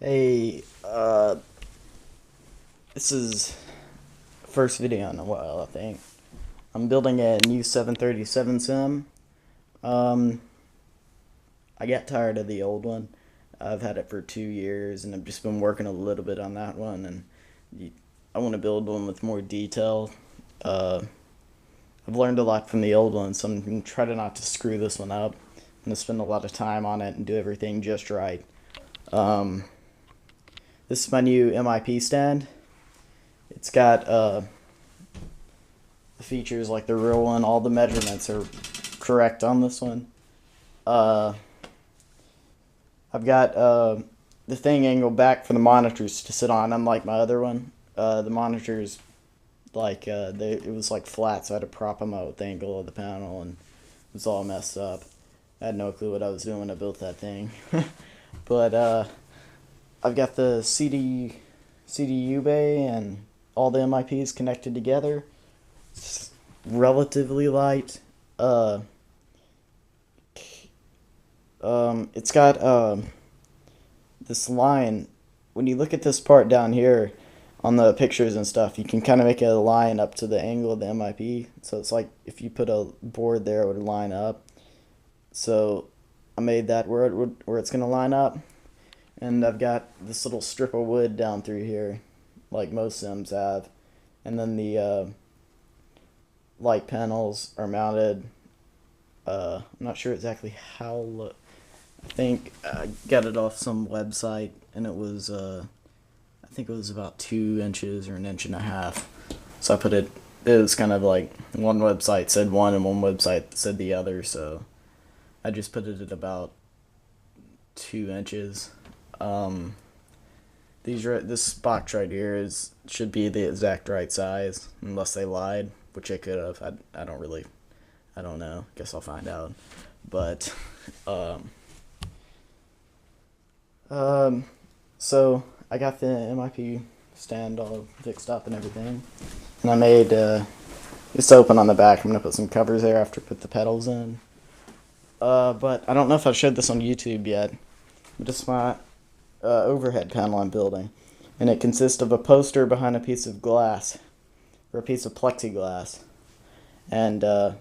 Hey, this is first video in a while, I think. I'm building a new 737 sim. Um, I got tired of the old one. I've had it for 2 years, and I've just been working a little bit on that one, and I want to build one with more detail. Uh, I've learned a lot from the old one, so I'm going to try to not to screw this one up. I'm going to spend a lot of time on it and do everything just right. Um, this is my new MIP stand. It's got the features like the real one. All the measurements are correct on this one. Uh, I've got the thing angled back for the monitors to sit on, unlike my other one. The monitors, it was like flat, so I had to prop them up with the angle of the panel, and it was all messed up. I had no clue what I was doing when I built that thing. But I've got the CDU bay and all the MIPs connected together. It's relatively light. It's got this line. When you look at this part down here on the pictures and stuff, you can kind of make a line up to the angle of the MIP. So it's like if you put a board there, it would line up. So I made that where it's gonna line up, and I've got this little strip of wood down through here, like most Sims have, and then the light panels are mounted. I'm not sure exactly how. I think I got it off some website, and it was I think it was about 2 inches or an inch and a half. So I put it. It was kind of like one website said one and one website said the other, so I just put it at about 2 inches. Um, this box right here should be the exact right size, unless they lied, which they could have. I don't really, I don't know. Guess I'll find out. But um, so I got the MIP stand all fixed up and everything, and I made it's open on the back. I'm gonna put some covers there after I put the pedals in. But I don't know if I've showed this on YouTube yet. But it's my overhead panel I'm building, and it consists of a poster behind a piece of glass, or a piece of plexiglass, and I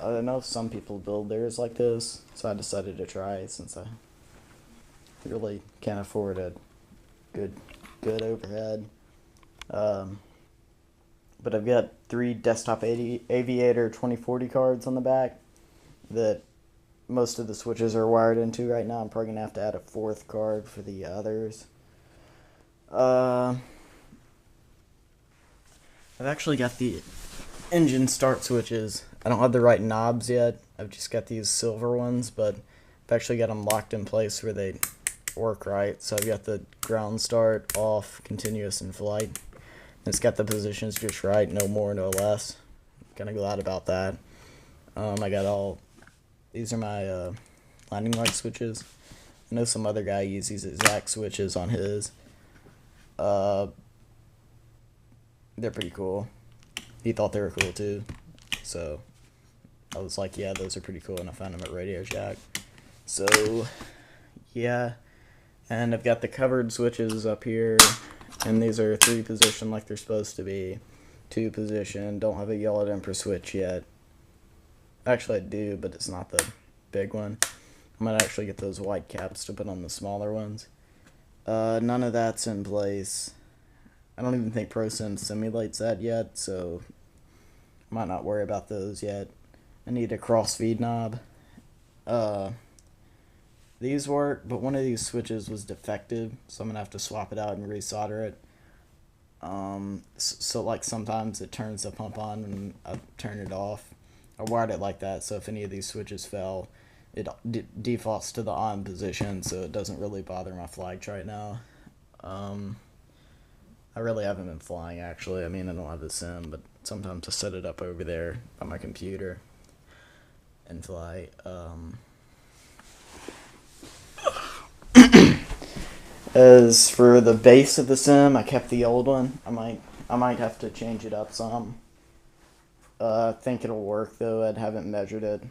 don't know if some people build theirs like this, so I decided to try it since I really can't afford a good overhead. Um, but I've got 3 desktop Aviator 2040 cards on the back that most of the switches are wired into right now. I'm probably going to have to add a 4th card for the others. I've actually got the engine start switches. I don't have the right knobs yet. I've just got these silver ones, but I've actually got them locked in place where they work right. So I've got the ground start, off, continuous, and flight. It's got the positions just right, no more, no less. Kind of glad about that. I got all, these are my landing light switches. I know some other guy uses these exact switches on his. They're pretty cool. He thought they were cool too. So I was like, yeah, those are pretty cool, and I found them at Radio Shack. So yeah, and I've got the covered switches up here, and these are 3 position like they're supposed to be. 2 position, don't have a yellow emperor switch yet. Actually I do, but it's not the big one. I might actually get those white caps to put on the smaller ones. None of that's in place. I don't even think ProSim simulates that yet, so I might not worry about those yet. I need a cross feed knob. These work, but one of these switches was defective, so I'm gonna have to swap it out and resolder it. So like sometimes it turns the pump on and I turn it off. I wired it like that, so if any of these switches fell, it defaults to the on position, so it doesn't really bother my flights right now. I really haven't been flying, actually. I mean, I don't have a sim, but sometimes I set it up over there on my computer and fly. As for the base of the sim, I kept the old one. I might have to change it up some. I think it'll work though. I haven't measured it,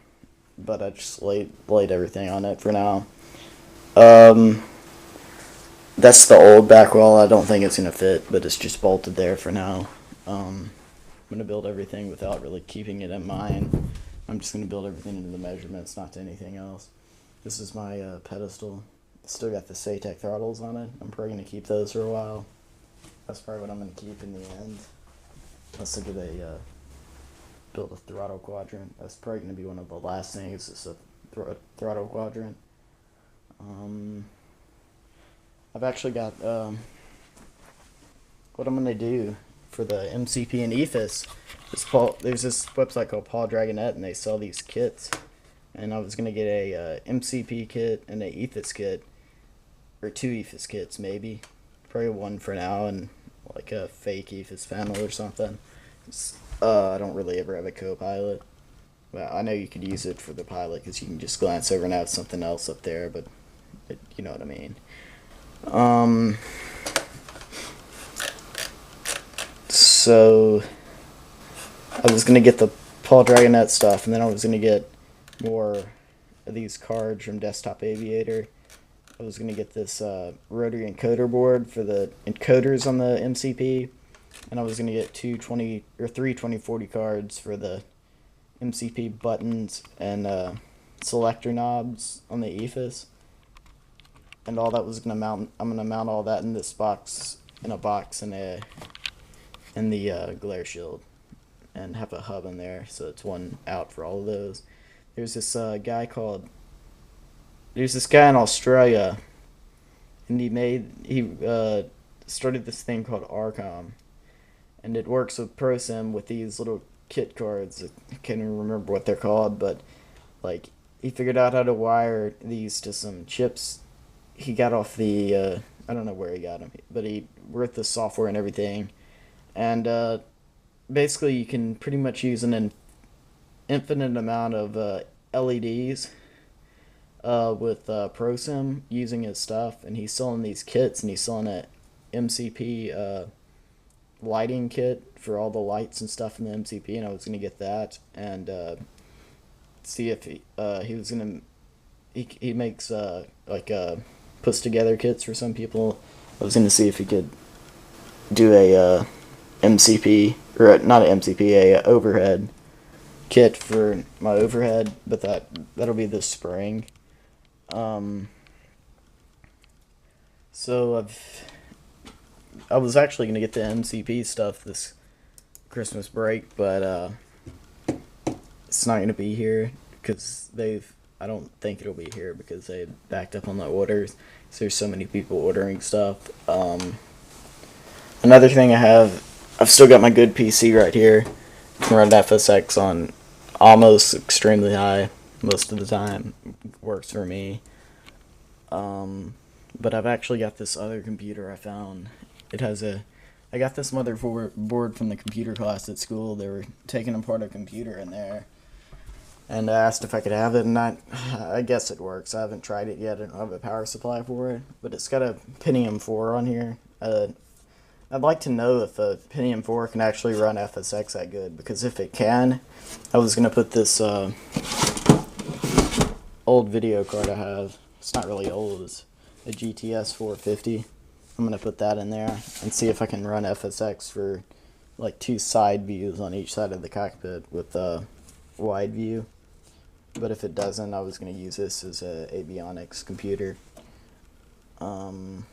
but I just laid everything on it for now. That's the old back wall. I don't think it's gonna fit, but it's just bolted there for now. I'm gonna build everything without really keeping it in mind. I'm just gonna build everything into the measurements, not to anything else. This is my pedestal. Still got the Satec throttles on it. I'm probably gonna keep those for a while. That's probably what I'm gonna keep in the end. Let's look at a build a throttle quadrant. That's probably gonna be one of the last things. Is a throttle quadrant. I've actually got what I'm gonna do for the MCP and EFIS. There's this website called Paul Dragonette, and they sell these kits. And I was gonna get a MCP kit and a EFIS kit, or 2 EFIS kits maybe. Probably one for now, and like a fake EFIS panel or something. I don't really ever have a co-pilot. Well, I know you could use it for the pilot because you can just glance over and have something else up there, but you know what I mean. So I was gonna get the Paul Dragonette stuff, and then I was gonna get more of these cards from Desktop Aviator. I was gonna get this rotary encoder board for the encoders on the MCP, and I was gonna get 3 2040 cards for the MCP buttons and selector knobs on the EFIS. And all that was gonna mount. I'm gonna mount all that in this box, in a box, in the glare shield, and have a hub in there, so it's one out for all of those. There's this guy in Australia, and he started this thing called Arcom, and it works with ProSim with these little kit cards. I can't even remember what they're called, but like he figured out how to wire these to some chips he got off the I don't know where he got them, but he wrote the software and everything, and basically you can pretty much use an infinite amount of LEDs with ProSim using his stuff, and he's selling these kits, and he's selling a MCP lighting kit for all the lights and stuff in the MCP, and I was gonna get that and see if he was gonna he makes puts together kits for some people. I was gonna see if he could do a MCP, or not an MCP, a overhead kit for my overhead, but that'll be this spring. So I was actually gonna get the MCP stuff this Christmas break, but it's not gonna be here because I don't think it'll be here because they backed up on the orders. So there's so many people ordering stuff. Another thing I've still got my good PC right here. I can run FSX on almost extremely high most of the time. Works for me. But I've actually got this other computer I found. I got this motherboard from the computer class at school. They were taking apart a computer in there, and I asked if I could have it, and I guess it works. I haven't tried it yet. I don't have a power supply for it, but it's got a Pentium 4 on here. I'd like to know if a Pentium 4 can actually run FSX that good, because if it can, I was going to put this old video card I have. It's not really old. It's a GTS 450. I'm going to put that in there and see if I can run FSX for like 2 side views on each side of the cockpit with wide view. But if it doesn't, I was going to use this as a avionics computer. I've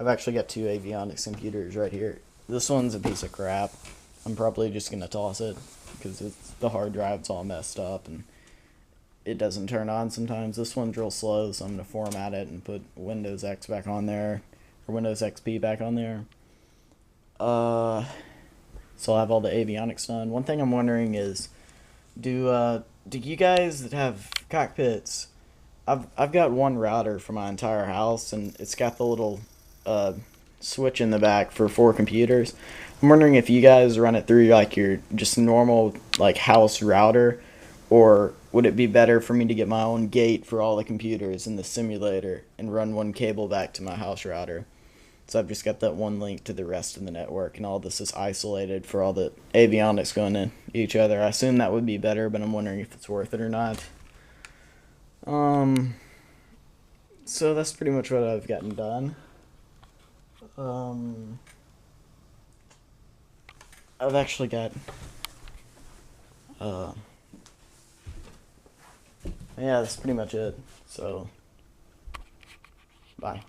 actually got 2 avionics computers right here. This one's a piece of crap. I'm probably just going to toss it because the hard drive's all messed up and it doesn't turn on sometimes. This one's real slow, so I'm going to format it and put Windows X back on there, or Windows XP back on there. So I'll have all the avionics done. One thing I'm wondering is, do you guys have cockpits? I've got one router for my entire house, and it's got the little switch in the back for 4 computers. I'm wondering if you guys run it through like your just normal like house router, or would it be better for me to get my own gate for all the computers in the simulator and run one cable back to my house router? So I've just got that one link to the rest of the network, and all this is isolated for all the avionics going to each other. I assume that would be better, but I'm wondering if it's worth it or not. So that's pretty much what I've gotten done. Um, I've actually got, uh, yeah, that's pretty much it. So, bye.